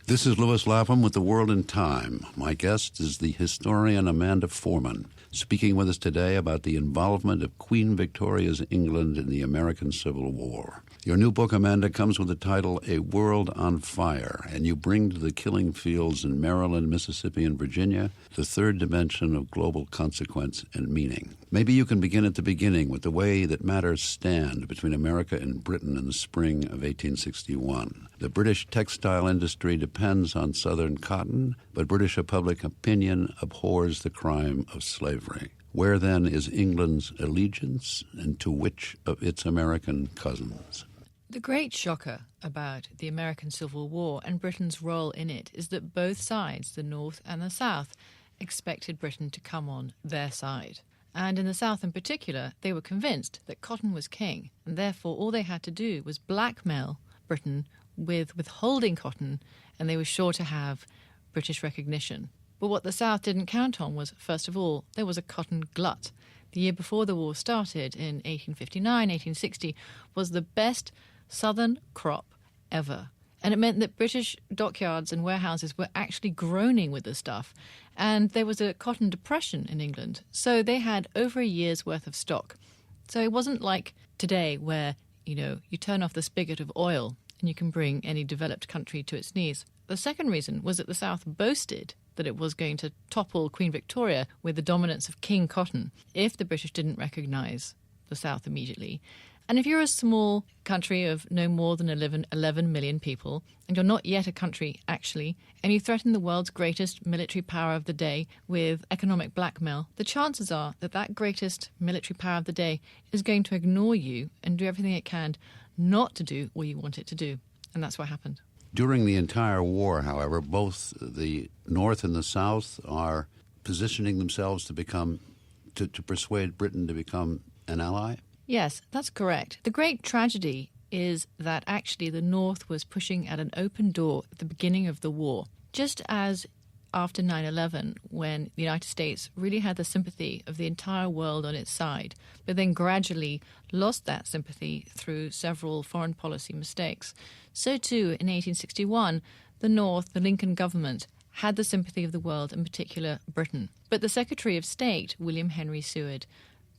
This is Louis Lapham with The World in Time. My guest is the historian Amanda Foreman, speaking with us today about the involvement of Queen Victoria's England in the American Civil War. Your new book, Amanda, comes with the title A World on Fire, and you bring to the killing fields in Maryland, Mississippi, and Virginia the third dimension of global consequence and meaning. Maybe you can begin at the beginning with the way that matters stand between America and Britain in the spring of 1861. The British textile industry depends on Southern cotton, but British public opinion abhors the crime of slavery. Where, then, is England's allegiance, and to which of its American cousins? The great shocker about the American Civil War and Britain's role in it is that both sides, the North and the South, expected Britain to come on their side. And in the South in particular, they were convinced that cotton was king, and therefore all they had to do was blackmail Britain with withholding cotton, and they were sure to have British recognition. But what the South didn't count on was, first of all, there was a cotton glut. The year before the war started, in 1859, 1860, was the best southern crop ever. And it meant that British dockyards and warehouses were actually groaning with the stuff. And there was a cotton depression in England. So they had over a year's worth of stock. So it wasn't like today where, you turn off the spigot of oil and you can bring any developed country to its knees. The second reason was that the South boasted that it was going to topple Queen Victoria with the dominance of King Cotton if the British didn't recognise the South immediately. And if you're a small country of no more than 11 million people, and you're not yet a country, actually, and you threaten the world's greatest military power of the day with economic blackmail, the chances are that that greatest military power of the day is going to ignore you and do everything it can not to do what you want it to do. And that's what happened. During the entire war, however, both the North and the South are positioning themselves to persuade Britain to become an ally? Yes, that's correct. The great tragedy is that actually the North was pushing at an open door at the beginning of the war. Just as after 9/11, when the United States really had the sympathy of the entire world on its side, but then gradually lost that sympathy through several foreign policy mistakes. So too, in 1861, the North, the Lincoln government, had the sympathy of the world, in particular Britain. But the Secretary of State, William Henry Seward,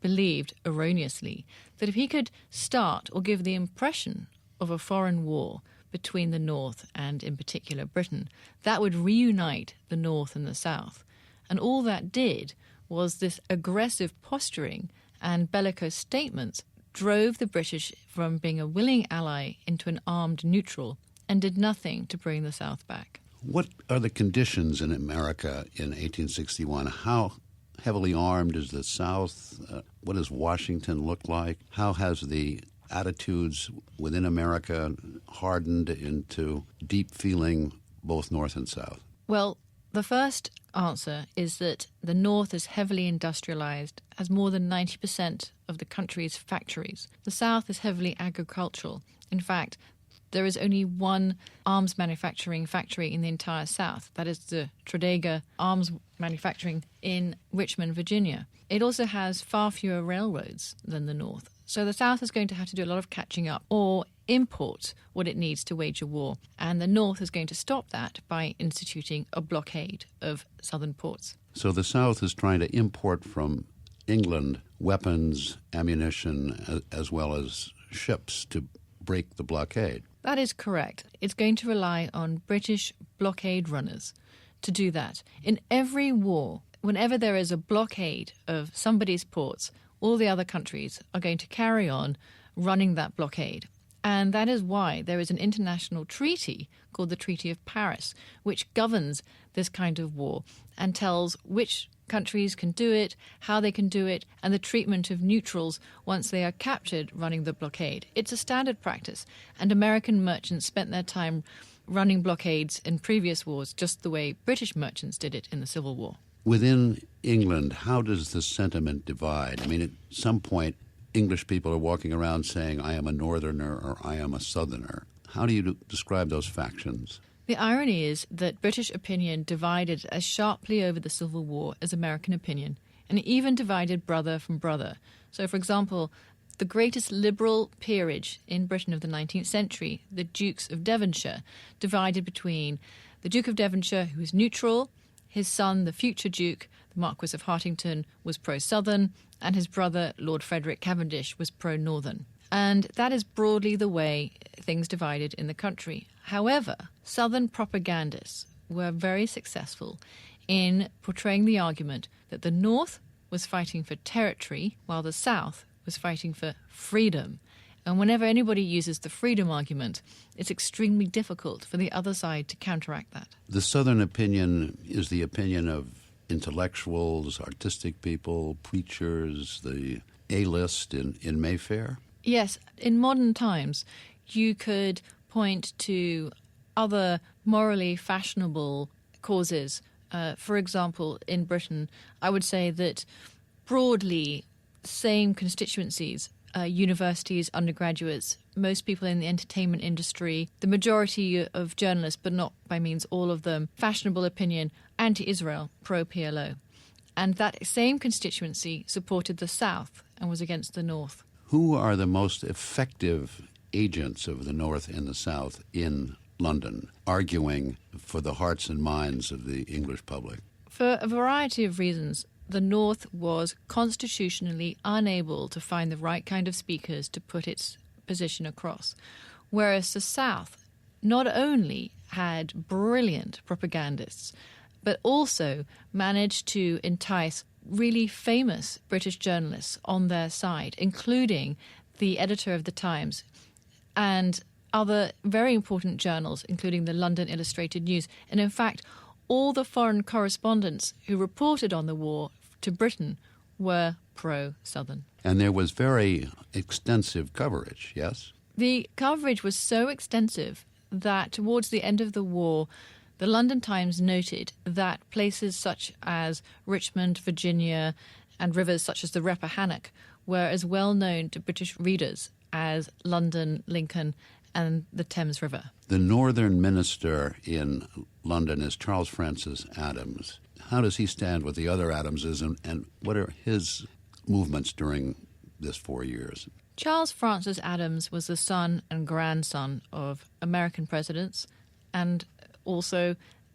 believed erroneously that if he could start or give the impression of a foreign war between the North and, in particular, Britain, that would reunite the North and the South. And all that did was this aggressive posturing and bellicose statements drove the British from being a willing ally into an armed neutral and did nothing to bring the South back. What are the conditions in America in 1861? How heavily armed is the South? What does Washington look like? How has the attitudes within America hardened into deep feeling, both North and South? Well, the first answer is that the North is heavily industrialized, has more than 90% of the country's factories. The South is heavily agricultural. In fact, there is only one arms manufacturing factory in the entire South. That is the Tradega Arms Manufacturing in Richmond, Virginia. It also has far fewer railroads than the North. So the South is going to have to do a lot of catching up or import what it needs to wage a war. And the North is going to stop that by instituting a blockade of southern ports. So the South is trying to import from England weapons, ammunition, as well as ships to break the blockade. That is correct. It's going to rely on British blockade runners to do that. In every war, whenever there is a blockade of somebody's ports, all the other countries are going to carry on running that blockade. And that is why there is an international treaty called the Treaty of Paris, which governs this kind of war and tells which countries can do it, how they can do it, and the treatment of neutrals once they are captured running the blockade. It's a standard practice, and American merchants spent their time running blockades in previous wars just the way British merchants did it in the Civil War. Within England, how does the sentiment divide? I mean, at some point, English people are walking around saying, I am a Northerner or I am a Southerner. How do you describe those factions? The irony is that British opinion divided as sharply over the Civil War as American opinion, and even divided brother from brother. So, for example, the greatest liberal peerage in Britain of the 19th century, the Dukes of Devonshire, divided between the Duke of Devonshire, who was neutral, his son, the future Duke, the Marquis of Hartington, was pro-Southern, and his brother, Lord Frederick Cavendish, was pro-Northern. And that is broadly the way things divided in the country. However, Southern propagandists were very successful in portraying the argument that the North was fighting for territory while the South was fighting for freedom. And whenever anybody uses the freedom argument, it's extremely difficult for the other side to counteract that. The Southern opinion is the opinion of intellectuals, artistic people, preachers, the A-list in Mayfair? Yes, in modern times, you could point to other morally fashionable causes. For example, in Britain, I would say that broadly, same constituencies, universities, undergraduates, most people in the entertainment industry, the majority of journalists, but not by means all of them, fashionable opinion, anti-Israel, pro-PLO. And that same constituency supported the South and was against the North. Who are the most effective agents of the North and the South in London, arguing for the hearts and minds of the English public? For a variety of reasons, the North was constitutionally unable to find the right kind of speakers to put its position across, whereas the South not only had brilliant propagandists, but also managed to entice really famous British journalists on their side, including the editor of the Times and other very important journals, including the London Illustrated News. And in fact, all the foreign correspondents who reported on the war to Britain were pro-Southern. And there was very extensive coverage, yes? The coverage was so extensive that towards the end of the war, the London Times noted that places such as Richmond, Virginia, and rivers such as the Rappahannock were as well known to British readers as London, Lincoln, and the Thames River. The northern minister in London is Charles Francis Adams. How does he stand with the other Adamses, and what are his movements during this 4 years? Charles Francis Adams was the son and grandson of American presidents and also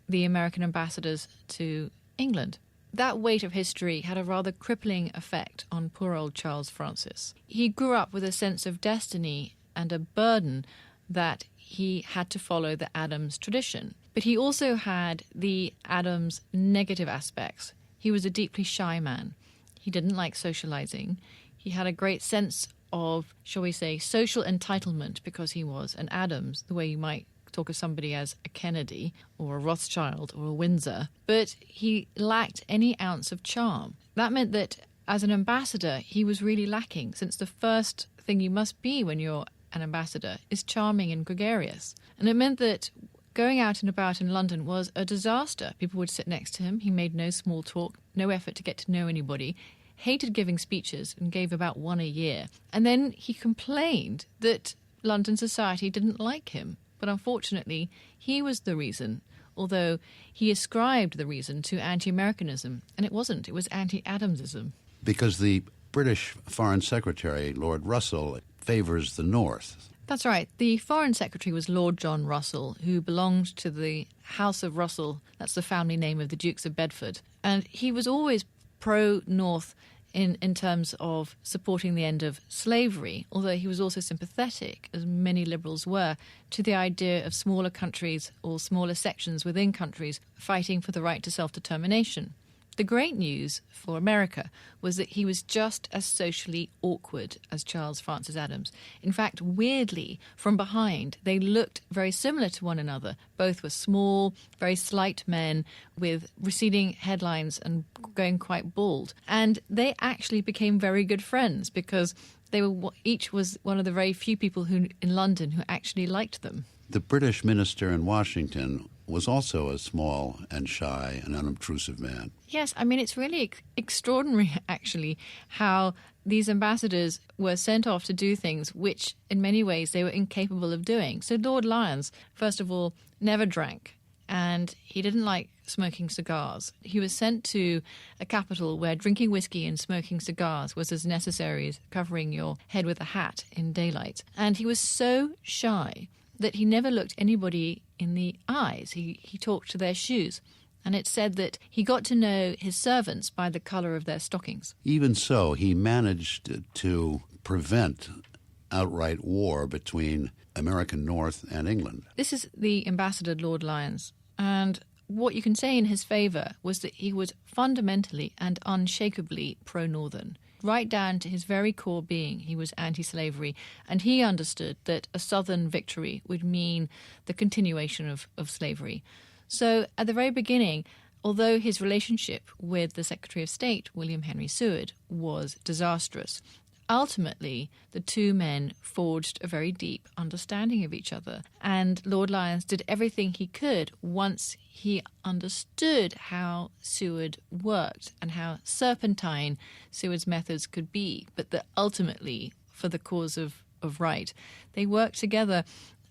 the American ambassadors to England. That weight of history had a rather crippling effect on poor old Charles Francis. He grew up with a sense of destiny and a burden that he had to follow the Adams tradition. But he also had the Adams negative aspects. He was a deeply shy man. He didn't like socializing. He had a great sense of, shall we say, social entitlement because he was an Adams, the way you might talk of somebody as a Kennedy or a Rothschild or a Windsor. But he lacked any ounce of charm. That meant that as an ambassador, he was really lacking, since the first thing you must be when you're an ambassador is charming and gregarious. And it meant that going out and about in London was a disaster. People would sit next to him. He made no small talk, no effort to get to know anybody, hated giving speeches and gave about one a year. And then he complained that London society didn't like him. But unfortunately, he was the reason, although he ascribed the reason to anti-Americanism. And it wasn't. It was anti-Adamsism. Because the British Foreign Secretary, Lord Russell, favors the North. That's right. The Foreign Secretary was Lord John Russell, who belonged to the House of Russell. That's the family name of the Dukes of Bedford. And he was always pro-North in terms of supporting the end of slavery, although he was also sympathetic, as many liberals were, to the idea of smaller countries or smaller sections within countries fighting for the right to self-determination. The great news for America was that he was just as socially awkward as Charles Francis Adams. In fact, weirdly, from behind, they looked very similar to one another. Both were small, very slight men with receding headlines and going quite bald. And they actually became very good friends because they were each was one of the very few people in London who actually liked them. The British minister in Washington was also a small and shy and unobtrusive man. Yes, I mean, it's really extraordinary, actually, how these ambassadors were sent off to do things which, in many ways, they were incapable of doing. So Lord Lyons, first of all, never drank, and he didn't like smoking cigars. He was sent to a capital where drinking whiskey and smoking cigars was as necessary as covering your head with a hat in daylight. And he was so shy that he never looked anybody in the eyes. He talked to their shoes. And it's said that he got to know his servants by the colour of their stockings. Even so, he managed to prevent outright war between American North and England. This is the ambassador, Lord Lyons. And what you can say in his favour was that he was fundamentally and unshakably pro-Northern. Right down to his very core being, he was anti-slavery, and he understood that a Southern victory would mean the continuation of slavery. So at the very beginning, although his relationship with the Secretary of State, William Henry Seward, was disastrous, ultimately the two men forged a very deep understanding of each other. And Lord Lyons did everything he could once he understood how Seward worked and how serpentine Seward's methods could be, but that ultimately, for the cause of right, they worked together,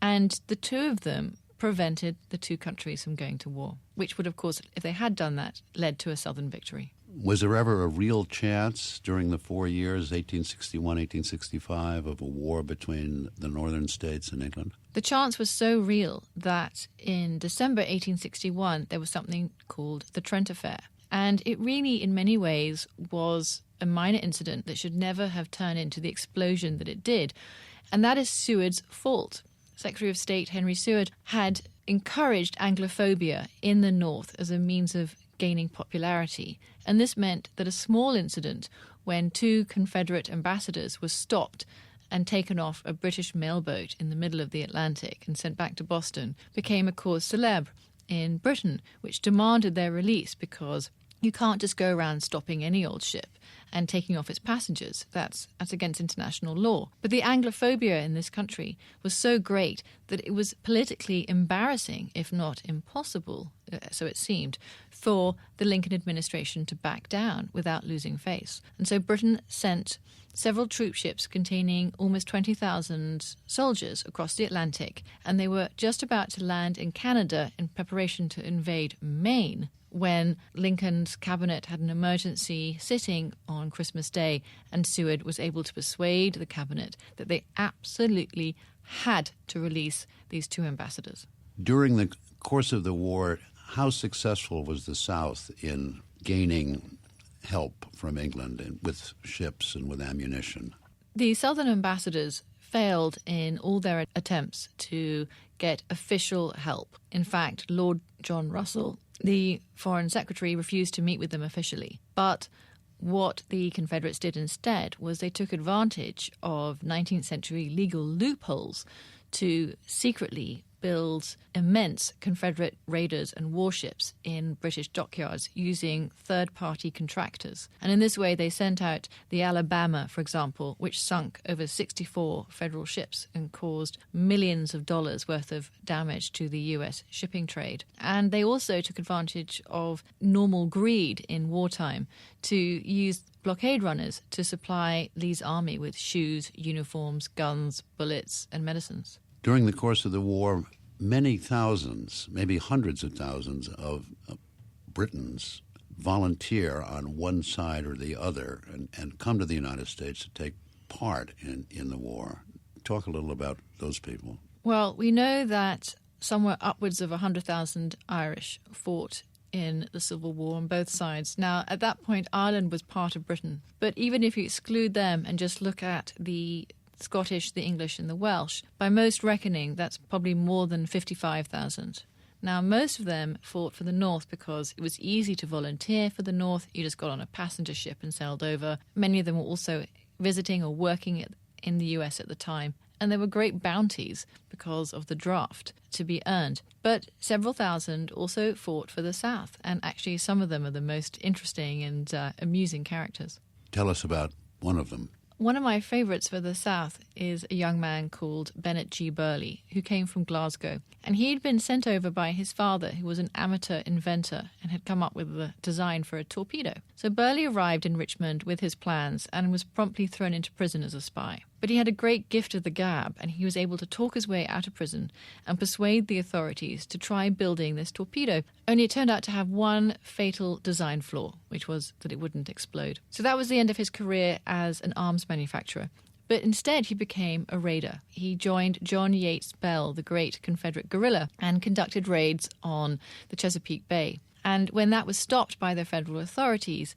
and the two of them prevented the two countries from going to war, which would, of course, if they had done that, led to a Southern victory. Was there ever a real chance during the 4 years, 1861, 1865, of a war between the northern states and England? The chance was so real that in December 1861, there was something called the Trent Affair. And it really, in many ways, was a minor incident that should never have turned into the explosion that it did. And that is Seward's fault. Secretary of State Henry Seward had encouraged Anglophobia in the North as a means of gaining popularity. And this meant that a small incident when two Confederate ambassadors were stopped and taken off a British mailboat in the middle of the Atlantic and sent back to Boston became a cause célèbre in Britain, which demanded their release because you can't just go around stopping any old ship and taking off its passengers. That's against international law. But the Anglophobia in this country was so great that it was politically embarrassing, if not impossible, so it seemed, for the Lincoln administration to back down without losing face. And so Britain sent several troop ships containing almost 20,000 soldiers across the Atlantic, and they were just about to land in Canada in preparation to invade Maine when Lincoln's cabinet had an emergency sitting on Christmas Day, and Seward was able to persuade the cabinet that they absolutely had to release these two ambassadors. During the course of the war, how successful was the South in gaining help from England with ships and with ammunition? The Southern ambassadors failed in all their attempts to get official help. In fact, Lord John Russell, the Foreign Secretary, refused to meet with them officially. But what the Confederates did instead was they took advantage of 19th century legal loopholes to secretly build immense Confederate raiders and warships in British dockyards using third-party contractors. And in this way, they sent out the Alabama, for example, which sunk over 64 federal ships and caused millions of dollars worth of damage to the U.S. shipping trade. And they also took advantage of normal greed in wartime to use blockade runners to supply Lee's army with shoes, uniforms, guns, bullets, and medicines. During the course of the war, many thousands, maybe hundreds of thousands of Britons volunteer on one side or the other and come to the United States to take part in the war. Talk a little about those people. Well, we know that somewhere upwards of 100,000 Irish fought in the Civil War on both sides. Now, at that point, Ireland was part of Britain. But even if you exclude them and just look at the Scottish, the English, and the Welsh, by most reckoning, that's probably more than 55,000. Now, most of them fought for the North because it was easy to volunteer for the North. You just got on a passenger ship and sailed over. Many of them were also visiting or working in the US at the time. And there were great bounties because of the draft to be earned. But several thousand also fought for the South. And actually, some of them are the most interesting and amusing characters. Tell us about one of them. One of my favourites for the South is a young man called Bennett G. Burleigh, who came from Glasgow. And he had been sent over by his father, who was an amateur inventor and had come up with the design for a torpedo. So Burleigh arrived in Richmond with his plans and was promptly thrown into prison as a spy. But he had a great gift of the gab, and he was able to talk his way out of prison and persuade the authorities to try building this torpedo. Only it turned out to have one fatal design flaw, which was that it wouldn't explode. So that was the end of his career as an arms manufacturer. But instead, he became a raider. He joined John Yates Bell, the great Confederate guerrilla, and conducted raids on the Chesapeake Bay. And when that was stopped by the federal authorities,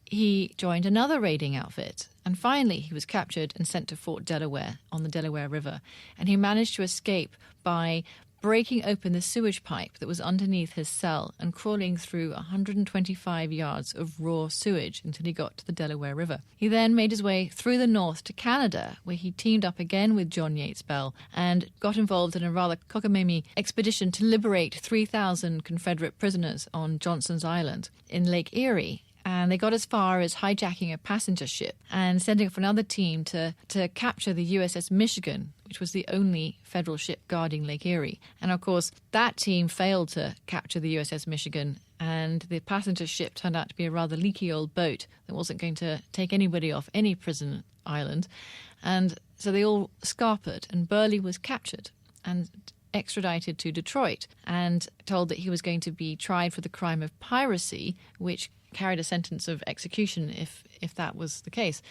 he joined another raiding outfit. And finally, he was captured and sent to Fort Delaware on the Delaware River. And he managed to escape by breaking open the sewage pipe that was underneath his cell and crawling through 125 yards of raw sewage until he got to the Delaware River. He then made his way through the north to Canada, where he teamed up again with John Yates Bell and got involved in a rather cockamamie expedition to liberate 3,000 Confederate prisoners on Johnson's Island in Lake Erie. And they got as far as hijacking a passenger ship and sending off another team to capture the USS Michigan, which was the only federal ship guarding Lake Erie. And of course, that team failed to capture the USS Michigan, and the passenger ship turned out to be a rather leaky old boat that wasn't going to take anybody off any prison island. And so they all scarpered, and Burleigh was captured and extradited to Detroit and told that he was going to be tried for the crime of piracy, which carried a sentence of execution if that was the case.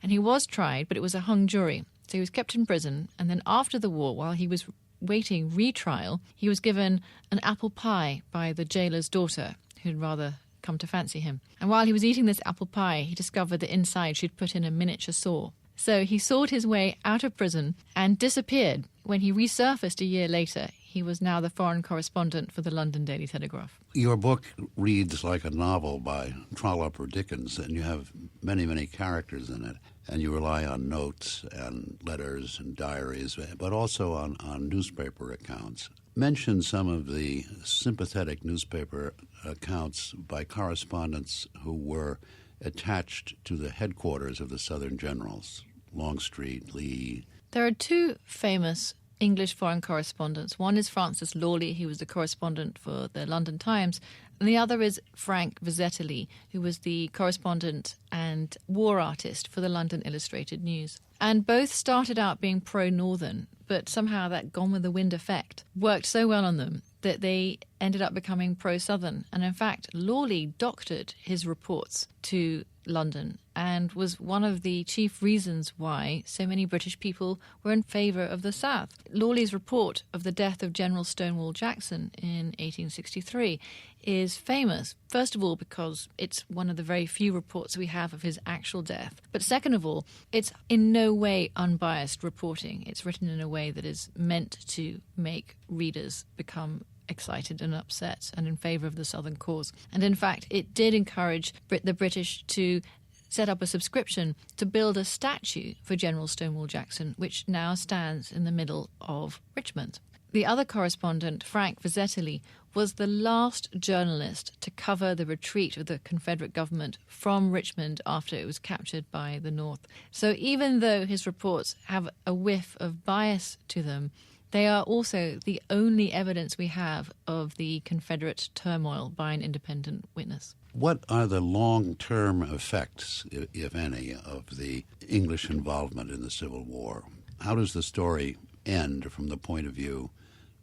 And he was tried, but it was a hung jury. So he was kept in prison, and then after the war, while he was waiting retrial, he was given an apple pie by the jailer's daughter, who'd rather come to fancy him. And while he was eating this apple pie, he discovered that inside she'd put in a miniature saw. So he sawed his way out of prison and disappeared. When he resurfaced a year later, he was now the foreign correspondent for the London Daily Telegraph. Your book reads like a novel by Trollope or Dickens, and you have many, many characters in it. And you rely on notes and letters and diaries, but also on newspaper accounts. Mention some of the sympathetic newspaper accounts by correspondents who were attached to the headquarters of the Southern generals, Longstreet, Lee. There are two famous English foreign correspondents. One is Francis Lawley, who was the correspondent for the London Times, and the other is Frank Vizetelly, who was the correspondent and war artist for the London Illustrated News. And both started out being pro-Northern, but somehow that gone-with-the-wind effect worked so well on them that they ended up becoming pro-Southern. And in fact, Lawley doctored his reports to London and was one of the chief reasons why so many British people were in favour of the South. Lawley's report of the death of General Stonewall Jackson in 1863 is famous, first of all because it's one of the very few reports we have of his actual death, but second of all, it's in no way unbiased reporting. It's written in a way that is meant to make readers become excited and upset and in favour of the Southern cause. And in fact, it did encourage the British to set up a subscription to build a statue for General Stonewall Jackson, which now stands in the middle of Richmond. The other correspondent, Frank Vizetelly, was the last journalist to cover the retreat of the Confederate government from Richmond after it was captured by the North. So even though his reports have a whiff of bias to them, they are also the only evidence we have of the Confederate turmoil by an independent witness. What are the long-term effects, if any, of the English involvement in the Civil War? How does the story end from the point of view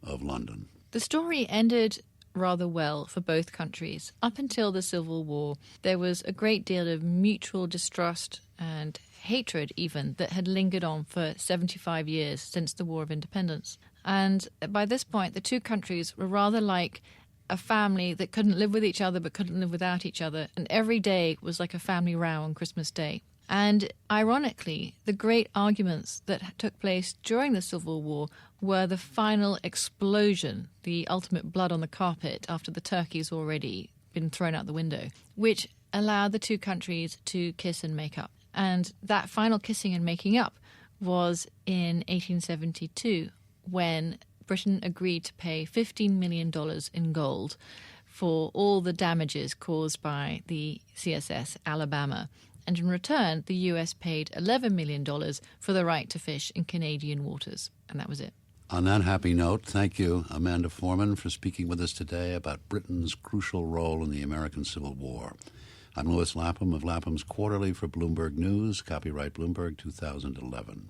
of London? The story ended rather well for both countries. Up until the Civil War, there was a great deal of mutual distrust and hatred even that had lingered on for 75 years since the War of Independence. And by this point, the two countries were rather like a family that couldn't live with each other but couldn't live without each other. And every day was like a family row on Christmas Day. And ironically, the great arguments that took place during the Civil War were the final explosion, the ultimate blood on the carpet after the turkey's already been thrown out the window, which allowed the two countries to kiss and make up. And that final kissing and making up was in 1872, when Britain agreed to pay $15 million in gold for all the damages caused by the CSS Alabama. And in return, the US paid $11 million for the right to fish in Canadian waters. And that was it. On that happy note, thank you, Amanda Foreman, for speaking with us today about Britain's crucial role in the American Civil War. I'm Louis Lapham of Lapham's Quarterly for Bloomberg News, copyright Bloomberg 2011.